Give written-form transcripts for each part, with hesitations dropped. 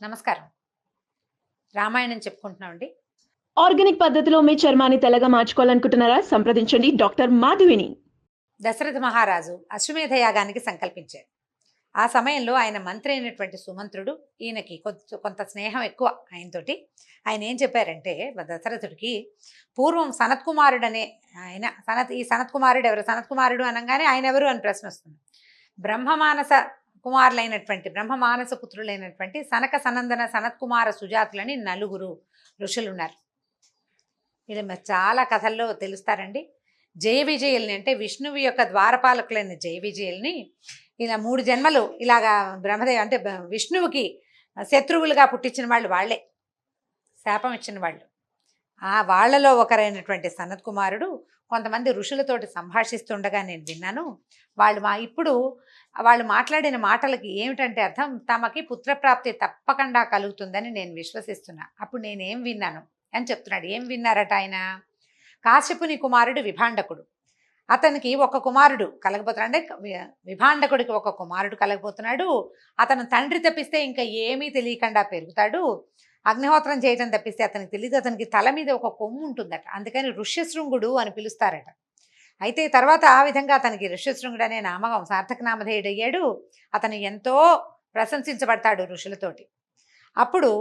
నమస్కారం. రామాయణం చెప్పుకుంటున్నామండి. ఆర్గానిక్ పద్ధతిలో మీ చర్మాన్ని తెల్లగా మార్చుకోవాలనుకుంటున్నారా? సంప్రదించండి డాక్టర్ మాధవిని. దశరథ మహారాజు అశ్వమేధ యాగానికి సంకల్పించారు. ఆ సమయంలో ఆయన మంత్రి అయినటువంటి సుమంత్రుడు ఈయనకి కొంత స్నేహం ఎక్కువ ఆయనతోటి. ఆయన ఏం చెప్పారంటే దశరథుడికి, పూర్వం సనత్కుమారుడనే ఆయన ఈ సనత్కుమారుడు ఎవరు? సనత్కుమారుడు అనగానే ఆయన ఎవరు అని ప్రశ్న వస్తుంది. బ్రహ్మమానస బ్రహ్మమానస పుత్రులైనటువంటి సనక సనందన సనత్కుమార సుజాతులని నలుగురు ఋషులు ఉన్నారు. ఇది చాలా కథల్లో తెలుస్తారండి. జయ విజయుల్ని, అంటే విష్ణువు యొక్క ద్వారపాలకులైన జయ విజయుల్ని ఇలా 3 జన్మలు ఇలాగా బ్రహ్మదేవ్ అంటే విష్ణువుకి శత్రువులుగా పుట్టించిన వాళ్ళు వాళ్ళే, శాపం ఇచ్చిన వాళ్ళు. ఆ వాళ్ళలో ఒకరైనటువంటి సనత్ కుమారుడు కొంతమంది ఋషులతోటి సంభాషిస్తుండగా నేను విన్నాను. ఇప్పుడు వాళ్ళు మాట్లాడిన మాటలకి ఏమిటంటే అర్థం, తమకి పుత్రప్రాప్తి తప్పకుండా కలుగుతుందని నేను విశ్వసిస్తున్నా. అప్పుడు నేనేం విన్నాను అని చెప్తున్నాడు. ఏం విన్నారట ఆయన? కాశ్యపుని కుమారుడు విభాండకుడు, అతనికి ఒక కుమారుడు కలగబోతున్నాడు. అంటే విభాండకుడికి ఒక కుమారుడు కలగబోతున్నాడు. అతను తండ్రి తప్పిస్తే ఇంకా ఏమీ తెలియకుండా పెరుగుతాడు. అగ్నిహోత్రం చేయటం తప్పిస్తే అతనికి తెలియదు. అతనికి తల మీద ఒక కొమ్ము ఉంటుందట, అందుకని ఋష్యశృంగుడు అని పిలుస్తారట. అయితే తర్వాత ఆ విధంగా అతనికి ఋష్యశృంగుడు అనే నామకం సార్థక నామధేయుడయ్యాడు. అతను ఎంతో ప్రశంసించబడతాడు ఋషులతోటి. అప్పుడు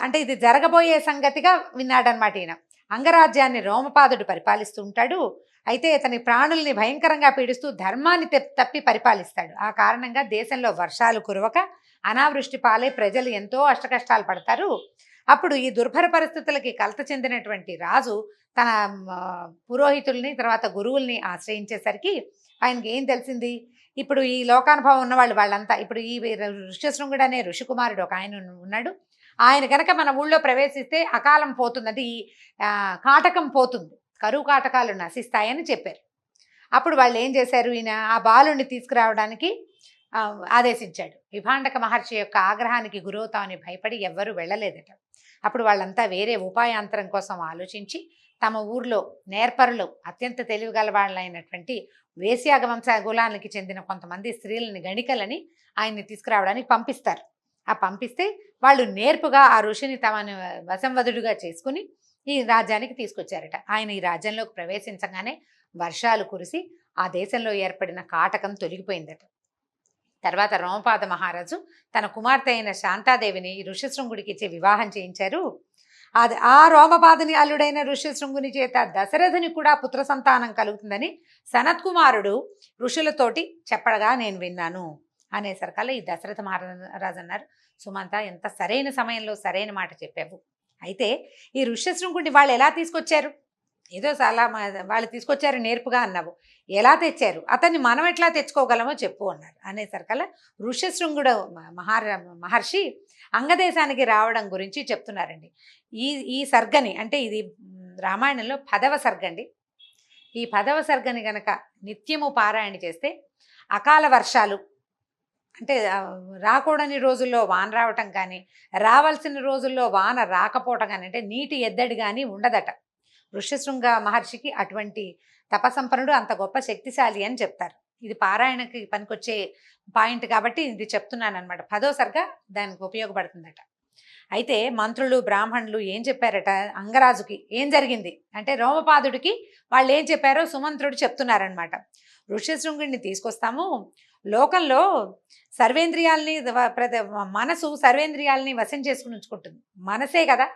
అంటే ఇది జరగబోయే సంగతిగా విన్నాడనమాట ఈయన. అంగరాజ్యాన్ని రోమపాదుడు పరిపాలిస్తూ ఉంటాడు. అయితే అతని ప్రాణుల్ని భయంకరంగా పీడిస్తూ ధర్మాన్ని తప్పి పరిపాలిస్తాడు. ఆ కారణంగా దేశంలో వర్షాలు కురవక అనావృష్టి పాలై ప్రజలు ఎంతో అష్టకష్టాలు పడతారు. అప్పుడు ఈ దుర్భర పరిస్థితులకి కలత చెందినటువంటి రాజు తన పురోహితుల్ని తర్వాత గురువుల్ని ఆశ్రయించేసరికి ఆయనకి ఏం తెలిసింది, ఇప్పుడు ఈ లోకానుభవం ఉన్న వాళ్ళంతా, ఇప్పుడు ఈ ఋష్యశృంగుడు అనే ఋషికుమారుడు ఒక ఆయన ఉన్నాడు. ఆయన కనుక మన ఊళ్ళో ప్రవేశిస్తే అకాలం పోతుందంటే ఈ కాటకం పోతుంది, కరువు కాటకాలు నశిస్తాయని చెప్పారు. అప్పుడు వాళ్ళు ఏం చేశారు, ఈయన ఆ బాలుని తీసుకురావడానికి ఆదేశించాడు. విభాండక మహర్షి యొక్క ఆగ్రహానికి గురవుతామని భయపడి ఎవ్వరూ వెళ్ళలేదట. అప్పుడు వాళ్ళంతా వేరే ఉపాయాంతరం కోసం ఆలోచించి తమ ఊర్లో నేర్పరులు, అత్యంత తెలివిగల వాళ్ళైనటువంటి వేశ్యాగ వంశ కులానికి చెందిన కొంతమంది స్త్రీలని, గణికలని ఆయన్ని తీసుకురావడానికి పంపిస్తారు. ఆ పంపిస్తే వాళ్ళు నేర్పుగా ఆ ఋషిని తమను వశంవదుడుగా చేసుకుని ఈ రాజ్యానికి తీసుకొచ్చారట. ఆయన ఈ రాజ్యంలోకి ప్రవేశించగానే వర్షాలు కురిసి ఆ దేశంలో ఏర్పడిన కాటకం తొలగిపోయిందట. తర్వాత రోమపాద మహారాజు తన కుమార్తె అయిన శాంతాదేవిని ఋష్యశృంగుడికి ఇచ్చి వివాహం చేయించారు. ఆ రోమపాదుని అల్లుడైన ఋష్యశృంగుని చేత దశరథుని కూడా పుత్ర సంతానం కలుగుతుందని సనత్కుమారుడు ఋషులతోటి చెప్పడగా నేను విన్నాను అనేసరికల్లా ఈ దశరథ మహారాజు అన్నారు, సుమంత, ఎంత సరైన సమయంలో సరైన మాట చెప్పావు. అయితే ఈ ఋష్యశృంగుడిని వాళ్ళు ఎలా తీసుకొచ్చారు? ఏదో చాలా వాళ్ళు తీసుకొచ్చారు నేర్పుగా అన్నావు, ఎలా తెచ్చారు? అతన్ని మనం ఎట్లా తెచ్చుకోగలమో చెప్పు అన్నారు. అనేసరికల్లా ఋష్యశృంగుడు మహర్షి అంగదేశానికి రావడం గురించి చెప్తున్నారండి. ఈ సర్గని, అంటే ఇది రామాయణంలో 10వ సర్గండి. ఈ 10వ సర్గని గనక నిత్యము పారాయణ చేస్తే అకాల వర్షాలు, అంటే రాకూడని రోజుల్లో వాన రావటం కానీ, రావాల్సిన రోజుల్లో వాన రాకపోవటం కానీ, అంటే నీటి ఎద్దడి కానీ ఉండదట. ఋష్యశృంగ మహర్షికి అటువంటి తపసంపన్నుడు, అంత గొప్ప శక్తిశాలి అని చెప్తారు. ఇది పారాయణకి పనికొచ్చే పాయింట్ కాబట్టి ఇది చెప్తున్నాను అనమాట. 10వ సర్గ దానికి ఉపయోగపడుతుందట. అయితే మంత్రులు బ్రాహ్మణులు ఏం చెప్పారట అంగరాజుకి? ఏం జరిగింది అంటే రోమపాదుడికి వాళ్ళు ఏం చెప్పారో సుమంత్రుడు చెప్తున్నారనమాట. ఋష్యశృంగుడిని తీసుకొస్తాము, లోకంలో మనసు సర్వేంద్రియాలని వశం చేసుకుని ఉంచుకుంటుంది. మనసే కదా.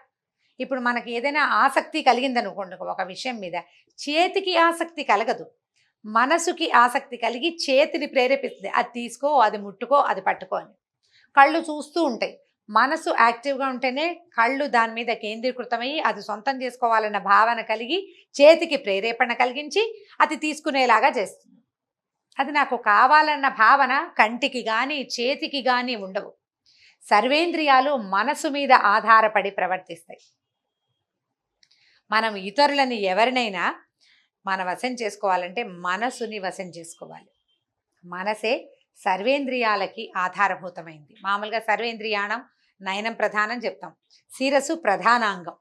ఇప్పుడు మనకి ఏదైనా ఆసక్తి కలిగిందనుకోండి ఒక విషయం మీద, చేతికి ఆసక్తి కలగదు, మనసుకి ఆసక్తి కలిగి చేతిని ప్రేరేపిస్తుంది. అది తీసుకో, అది ముట్టుకో, అది పట్టుకో అని. కళ్ళు చూస్తూ ఉంటాయి. మనసు యాక్టివ్గా ఉంటేనే కళ్ళు దాని మీద కేంద్రీకృతమయ్యి అది సొంతం చేసుకోవాలన్న భావన కలిగి చేతికి ప్రేరేపణ కలిగించి అది తీసుకునేలాగా చేస్తుంది. అది నాకు కావాలన్న భావన కంటికి కానీ చేతికి కానీ ఉండవు. సర్వేంద్రియాలు మనసు మీద ఆధారపడి ప్రవర్తిస్తాయి. మనం ఇతరులని ఎవరినైనా మన వశం చేసుకోవాలంటే మనసుని వశం చేసుకోవాలి. మనసే సర్వేంద్రియాలకి ఆధారభూతమైంది. మామూలుగా సర్వేంద్రియాణం నయనం ప్రధానం చెప్తాం. శిరస్సు ప్రధానాంగం.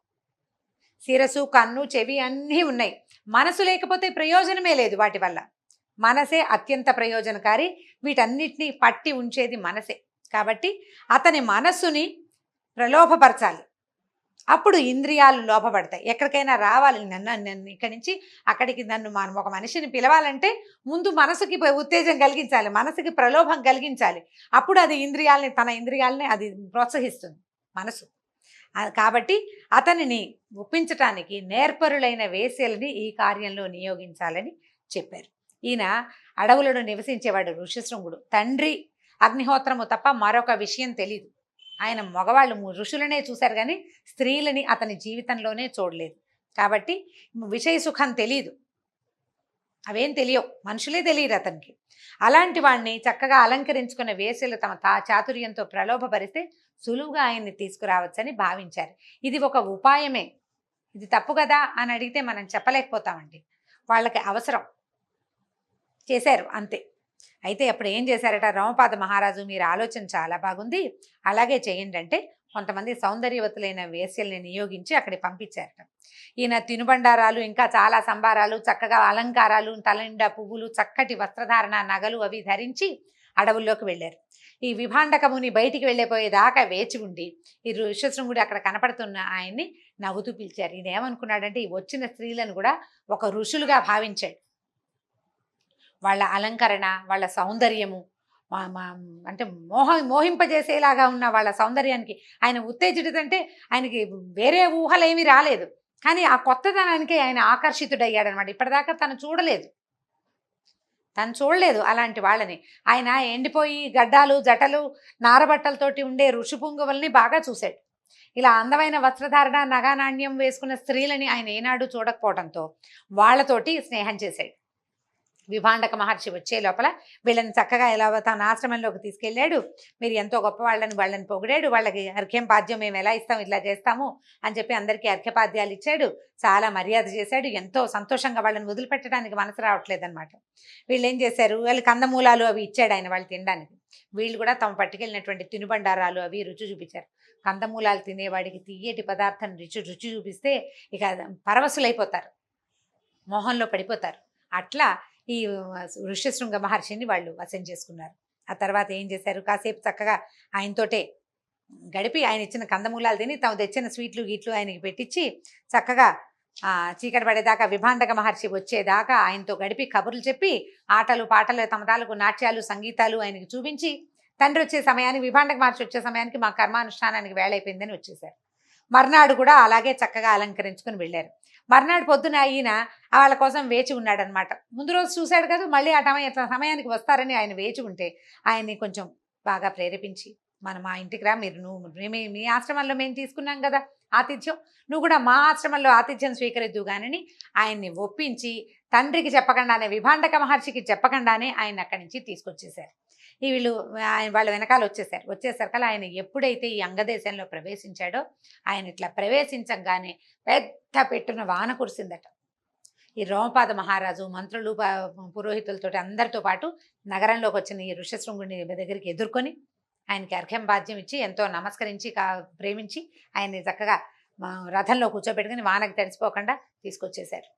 శిరస్సు, కన్ను, చెవి అన్నీ ఉన్నాయి. మనసు లేకపోతే ప్రయోజనమే లేదు వాటి వల్ల. మనసే అత్యంత ప్రయోజనకారి. వీటన్నిటినీ పట్టి ఉంచేది మనసే. కాబట్టి అతని మనస్సుని ప్రలోభపరచాలి. అప్పుడు ఇంద్రియాలు లోపపడతాయి. ఎక్కడికైనా రావాలి, నన్ను ఇక్కడి నుంచి అక్కడికి మనం ఒక మనిషిని పిలవాలంటే ముందు మనసుకి ఉత్తేజం కలిగించాలి, మనసుకి ప్రలోభం కలిగించాలి. అప్పుడు అది తన ఇంద్రియాలని అది ప్రోత్సహిస్తుంది మనసు. కాబట్టి అతనిని ఒప్పించటానికి నేర్పరులైన వేశ్యలని ఈ కార్యంలో నియోగించాలని చెప్పారు. ఈయన అడవులను నివసించేవాడు ఋషిశృంగుడు. తండ్రి అగ్నిహోత్రము తప్ప మరొక విషయం తెలీదు. ఆయన మగవాళ్ళు ఋషులనే చూశారు కానీ స్త్రీలని అతని జీవితంలోనే చూడలేదు. కాబట్టి విషయ సుఖం తెలీదు, అవేం తెలియవు, మనుషులే తెలియదు అతనికి. అలాంటి వాడిని చక్కగా అలంకరించుకున్న వేశ్యలు తమ చాతుర్యంతో ప్రలోభపరిస్తే సులువుగా ఆయన్ని తీసుకురావచ్చని భావించారు. ఇది ఒక ఉపాయమే, ఇది తప్పు కదా అని అడిగితే మనం చెప్పలేకపోతామండి. వాళ్ళకి అవసరం చేశారు అంతే. అయితే అప్పుడు ఏం చేశారట, రామపాద మహారాజు మీరు ఆలోచన చాలా బాగుంది, అలాగే చేయండి అంటే కొంతమంది సౌందర్యవతులైన వేశ్యల్ని నియోగించి అక్కడికి పంపించారట. ఈయన తినుబండారాలు ఇంకా చాలా సంబారాలు, చక్కగా అలంకారాలు, తలనిండా పువ్వులు, చక్కటి వస్త్రధారణ, నగలు అవి ధరించి అడవుల్లోకి వెళ్ళారు. ఈ విభాండకముని బయటికి వెళ్ళిపోయేదాకా వేచి ఉండి ఈ ఋషశృంగుడు అక్కడ కనపడుతున్న ఆయన్ని నవ్వుతూ పిలిచారు. ఈయన ఏమనుకున్నాడంటే ఈ వచ్చిన స్త్రీలను కూడా ఒక ఋషులుగా భావించాడు. వాళ్ళ అలంకరణ, వాళ్ళ సౌందర్యము, అంటే మోహింపజేసేలాగా ఉన్న వాళ్ళ సౌందర్యానికి ఆయన ఉత్తేజితంటే ఆయనకి వేరే ఊహలేమీ రాలేదు. కానీ ఆ కొత్తదనానికి ఆయన ఆకర్షితుడయ్యాడు అనమాట. ఇప్పటిదాకా తను చూడలేదు అలాంటి వాళ్ళని. ఆయన ఎండిపోయి గడ్డాలు, జటలు, నారబట్టలతోటి ఉండే ఋషిపుంగవుల్ని బాగా చూశాడు. ఇలా అందమైన వస్త్రధారణ, నగానాణ్యం వేసుకున్న స్త్రీలని ఆయన ఏనాడు చూడకపోవడంతో వాళ్ళతోటి స్నేహం చేశాడు. విభాండక మహర్షి వచ్చే లోపల వీళ్ళని చక్కగా ఇలా తన ఆశ్రమంలోకి తీసుకెళ్ళాడు. మీరు ఎంతో గొప్ప వాళ్ళని పొగిడాడు. వాళ్ళకి అర్ఘ్యం పాద్యం మేము ఎలా ఇస్తాం, ఇలా చేస్తాము అని చెప్పి అందరికీ అర్ఘ్యపాద్యాలు ఇచ్చాడు. చాలా మర్యాద చేశాడు. ఎంతో సంతోషంగా వాళ్ళని వదిలిపెట్టడానికి మనసు రావట్లేదన్నమాట. వీళ్ళు ఏం చేశారు, వాళ్ళు కందమూలాలు అవి ఇచ్చాడు ఆయన వాళ్ళు తినడానికి. వీళ్ళు కూడా తమ పట్టుకెళ్ళినటువంటి తినుబండారాలు అవి రుచి చూపించారు. కందమూలాలు తినేవాడికి తీయటి పదార్థం రుచి చూపిస్తే ఇక పరవశులైపోతారు, మోహంలో పడిపోతారు. అట్లా ఈ ఋష్యశృంగ మహర్షిని వాళ్ళు వశం చేసుకున్నారు. ఆ తర్వాత ఏం చేశారు, కాసేపు చక్కగా ఆయనతోటే గడిపి ఆయన ఇచ్చిన కందమూలాలు తిని తాము తెచ్చిన స్వీట్లు గీట్లు ఆయనకి పెట్టించి చక్కగా చీకటి పడేదాకా విభాండక మహర్షి వచ్చేదాకా ఆయనతో గడిపి కబుర్లు చెప్పి ఆటలు పాటలు తమ తాలూకు నాట్యాలు సంగీతాలు ఆయనకి చూపించి తండ్రి వచ్చే సమయానికి, విభాండక మహర్షి వచ్చే సమయానికి మా కర్మానుష్ఠానానికి వేళైపోయిందని వచ్చేసారు. మర్నాడు కూడా అలాగే చక్కగా అలంకరించుకుని వెళ్ళారు. మర్నాడు పొద్దున ఈయన వాళ్ళ కోసం వేచి ఉన్నాడనమాట. ముందు రోజు చూశాడు కదా, మళ్ళీ ఆ సమయానికి వస్తారని ఆయన వేచి ఉంటే ఆయన్ని కొంచెం బాగా ప్రేరేపించి, మా ఇంటికి రా, మీ ఆశ్రమంలో మేము తీసుకున్నాం కదా ఆతిథ్యం, నువ్వు కూడా మా ఆశ్రమంలో ఆతిథ్యం స్వీకరిద్దు కానీ ఆయన్ని ఒప్పించి తండ్రికి చెప్పకుండానే, విభాండక మహర్షికి చెప్పకుండానే ఆయన అక్కడి నుంచి తీసుకొచ్చేసారు. వీళ్ళు వాళ్ళ వెనకాల వచ్చేసరికల్లా ఆయన ఎప్పుడైతే ఈ అంగదేశంలో ప్రవేశించాడో ఆయన ఇట్లా ప్రవేశించగానే పెద్ద పెట్టున వాన కురిసిందట. ఈ రోమపాద మహారాజు మంత్రులు, పురోహితులతో అందరితో పాటు నగరంలోకి వచ్చిన ఈ ఋషశృంగుని దగ్గరికి ఎదుర్కొని ఆయనకి అర్ఘ్యం బాధ్యం ఇచ్చి ఎంతో నమస్కరించి ప్రేమించి ఆయన్ని చక్కగా రథంలో కూర్చోబెట్టుకుని వానకి తడిసిపోకుండా తీసుకొచ్చేశారు.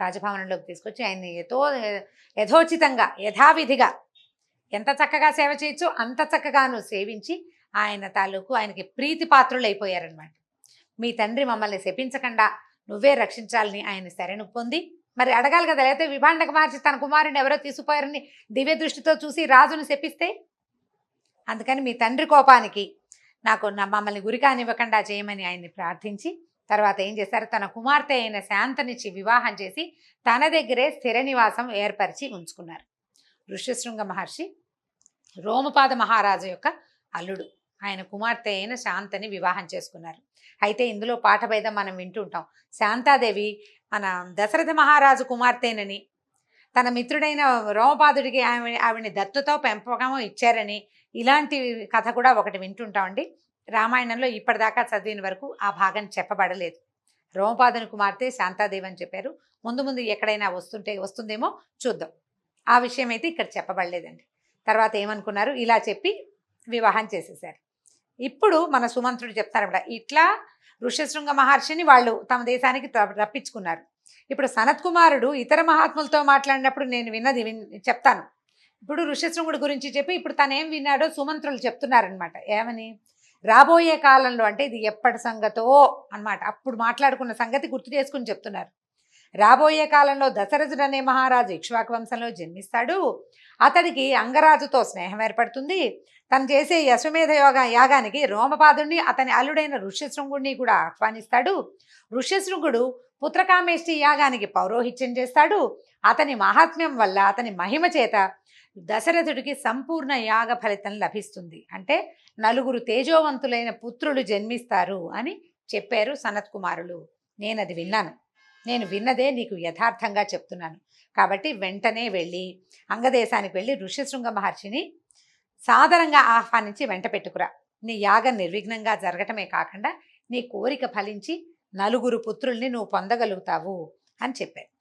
రాజభవనంలోకి తీసుకొచ్చి ఆయన్ని యథోచితంగా యథావిధిగా ఎంత చక్కగా సేవ చేయొచ్చు అంత చక్కగాను సేవించి ఆయనకి ప్రీతి పాత్రులు అయిపోయారనమాట. మీ తండ్రి మమ్మల్ని శపించకుండా నువ్వే రక్షించాలని ఆయన శరణు పొంది, మరి అడగాలి కదా, లేకపోతే విభాండక మహర్షి తన కుమారుని ఎవరో తీసుకుపోయారని దివ్య దృష్టితో చూసి రాజును శపిస్తే, అందుకని మీ తండ్రి కోపానికి మమ్మల్ని గురికానివ్వకుండా చేయమని ఆయన్ని ప్రార్థించి తర్వాత ఏం చేశారు, తన కుమార్తె అయిన శాంతనిచ్చి వివాహం చేసి తన దగ్గరే స్థిర నివాసం ఏర్పరిచి ఉంచుకున్నారు. ఋష్యశృంగ మహర్షి రోమపాద మహారాజు యొక్క అల్లుడు. ఆయన కుమార్తె అయిన శాంతని వివాహం చేసుకున్నారు. అయితే ఇందులో పాఠభేదం మనం వింటుంటాం. శాంతాదేవి మన దశరథ మహారాజు కుమార్తెనని, తన మిత్రుడైన రోమపాదుడికి ఆవిడని దత్తుతో పెంపకము ఇచ్చారని, ఇలాంటి కథ కూడా ఒకటి వింటుంటామండి. రామాయణంలో ఇప్పటిదాకా చదివిన వరకు ఆ భాగం చెప్పబడలేదు. రోమపాదుని కుమార్తె శాంతాదేవి అని చెప్పారు. ముందు ఎక్కడైనా వస్తుందేమో చూద్దాం. ఆ విషయం అయితే ఇక్కడ చెప్పబడలేదండి. తర్వాత ఏమనుకున్నారు, ఇలా చెప్పి వివాహం చేసేసారు. ఇప్పుడు మన సుమంత్రుడు చెప్తారన్నమాట, ఇట్లా ఋష్యశృంగ మహర్షిని వాళ్ళు తమ దేశానికి రప్పించుకున్నారు. ఇప్పుడు సనత్ కుమారుడు ఇతర మహాత్ములతో మాట్లాడినప్పుడు నేను విన్నది చెప్తాను. ఇప్పుడు ఋష్యశృంగుడి గురించి చెప్పి ఇప్పుడు తను ఏం విన్నాడో సుమంత్రులు చెప్తున్నారనమాట. ఏమని, రాబోయే కాలంలో అంటే ఇది ఎప్పటి సంగతో అన్నమాట. అప్పుడు మాట్లాడుకున్న సంగతి గుర్తు చేసుకుని చెప్తున్నారు. రాబోయే కాలంలో దశరథుడు అనే మహారాజు ఇక్ష్వాకు వంశంలో జన్మిస్తాడు. అతడికి అంగరాజుతో స్నేహం ఏర్పడుతుంది. తను చేసే యశ్వమేధ యాగానికి రోమపాదుడిని అతని అల్లుడైన ఋష్యశృంగుడిని కూడా ఆహ్వానిస్తాడు. ఋష్యశృంగుడు పుత్రకామేష్టి యాగానికి పౌరోహిత్యం చేస్తాడు. అతని మహాత్మ్యం వల్ల, అతని మహిమ చేత దశరథుడికి సంపూర్ణ యాగ ఫలితం లభిస్తుంది. అంటే 4 తేజోవంతులైన పుత్రులు జన్మిస్తారు అని చెప్పారు సనత్ కుమారులు. నేను అది విన్నాను. నేను విన్నదే నీకు యథార్థంగా చెప్తున్నాను. కాబట్టి వెంటనే వెళ్ళి అంగదేశానికి వెళ్ళి ఋష్యశృంగ మహర్షిని సాదరంగా ఆహ్వానించి వెంట పెట్టుకురా. నీ యాగం నిర్విఘ్నంగా జరగటమే కాకుండా నీ కోరిక ఫలించి 4 పుత్రుల్ని నువ్వు పొందగలుగుతావు అని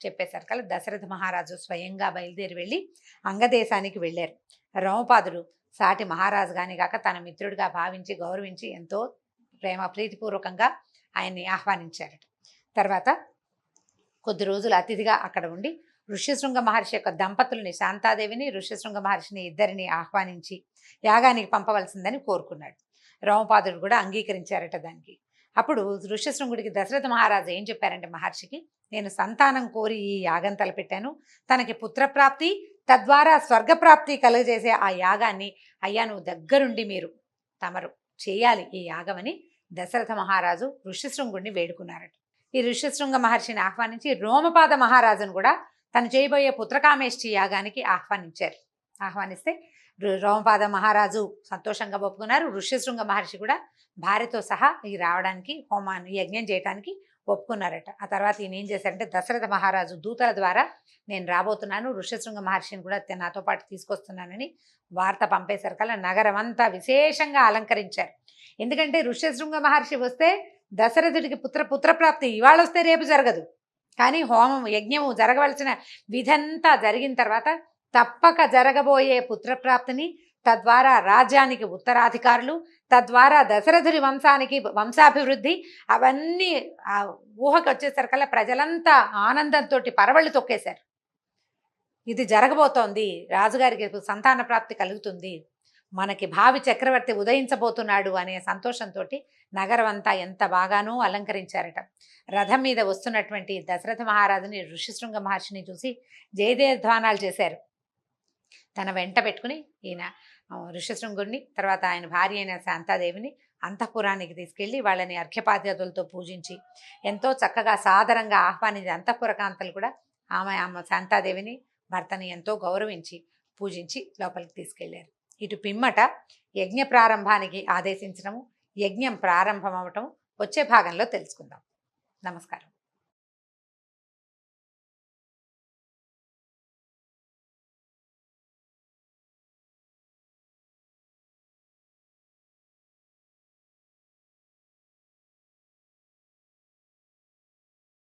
చెప్పేశారు కదా. దశరథ మహారాజు స్వయంగా బయలుదేరి వెళ్ళి అంగదేశానికి వెళ్ళారు. రోమపాదుడు సాటి మహారాజు గాని కాక తన మిత్రుడిగా భావించి గౌరవించి ఎంతో ప్రీతిపూర్వకంగా ఆయన్ని ఆహ్వానించారట. తర్వాత కొద్ది రోజులు అతిథిగా అక్కడ ఉండి ఋష్యశృంగ మహర్షి యొక్క దంపతుల్ని, శాంతాదేవిని ఋష్యశృంగ మహర్షిని ఇద్దరిని ఆహ్వానించి యాగానికి పంపవలసిందని కోరుకున్నాడు. రోమపాదుడు కూడా అంగీకరించారట దానికి. అప్పుడు ఋష్యశృంగుడికి దశరథ మహారాజు ఏం చెప్పారంటే మహర్షికి, నేను సంతానం కోరి ఈ యాగం తలపెట్టాను. తనకి పుత్రప్రాప్తి తద్వారా స్వర్గప్రాప్తి కలుగజేసే ఆ యాగాన్ని అయ్యా నువ్వు దగ్గరుండి మీరు తమరు చేయాలి ఈ యాగమని దశరథ మహారాజు ఋష్యశృంగుడిని వేడుకున్నారట. ఈ ఋష్యశృంగ మహర్షిని ఆహ్వానించి రోమపాద మహారాజును కూడా తను చేయబోయే పుత్రకామేష్టి యాగానికి ఆహ్వానిస్తే రోమపాద మహారాజు సంతోషంగా ఒప్పుకున్నారు. ఋష్యశృంగ మహర్షి కూడా భార్యతో సహా రావడానికి హోమాన్ని యజ్ఞం చేయడానికి ఒప్పుకున్నారట. ఆ తర్వాత ఈయన ఏం చేశారంటే దశరథ మహారాజు దూతల ద్వారా నేను రాబోతున్నాను, ఋష్యశృంగ మహర్షిని కూడా నాతో పాటు తీసుకొస్తున్నానని వార్త పంపేశారు కల్లా నగరం అంతా విశేషంగా అలంకరించారు. ఎందుకంటే ఋష్యశృంగ మహర్షి వస్తే దశరథుడికి పుత్రప్రాప్తి ఇవాళ వస్తే రేపు జరగదు. కానీ హోమం యజ్ఞము జరగవలసిన విధంతా జరిగిన తర్వాత తప్పక జరగబోయే పుత్రప్రాప్తిని, తద్వారా రాజ్యానికి ఉత్తరాధికారులు, తద్వారా దశరథుడి వంశానికి వంశాభివృద్ధి, అవన్నీ ఆ ఊహకు వచ్చేసరికల్లా ప్రజలంతా ఆనందంతో పరవళ్ళు తొక్కేశారు. ఇది జరగబోతోంది, రాజుగారికి సంతాన ప్రాప్తి కలుగుతుంది, మనకి భావి చక్రవర్తి ఉదయించబోతున్నాడు అనే సంతోషంతో నగరం అంతా ఎంత బాగానో అలంకరించారట. రథం మీద వస్తున్నటువంటి దశరథ మహారాజుని ఋష్యశృంగ మహర్షిని చూసి జయదేధ్వానాలు చేశారు. తన వెంట పెట్టుకుని ఈయన ఋష్యశృంగుడిని, తర్వాత ఆయన భార్య అయిన శాంతాదేవిని అంతఃపురానికి తీసుకెళ్ళి వాళ్ళని అర్ఘ్యపాద్యాదులతో పూజించి ఎంతో చక్కగా సాదరంగా ఆహ్వానించి అంతఃపురకాంతలు కూడా ఆమె శాంతాదేవిని భర్తని ఎంతో గౌరవించి పూజించి లోపలికి తీసుకెళ్లారు. ఇటు పిమ్మట యజ్ఞ ప్రారంభానికి ఆదేశించడము, యజ్ఞం ప్రారంభమవటం వచ్చే భాగంలో తెలుసుకుందాం. నమస్కారం.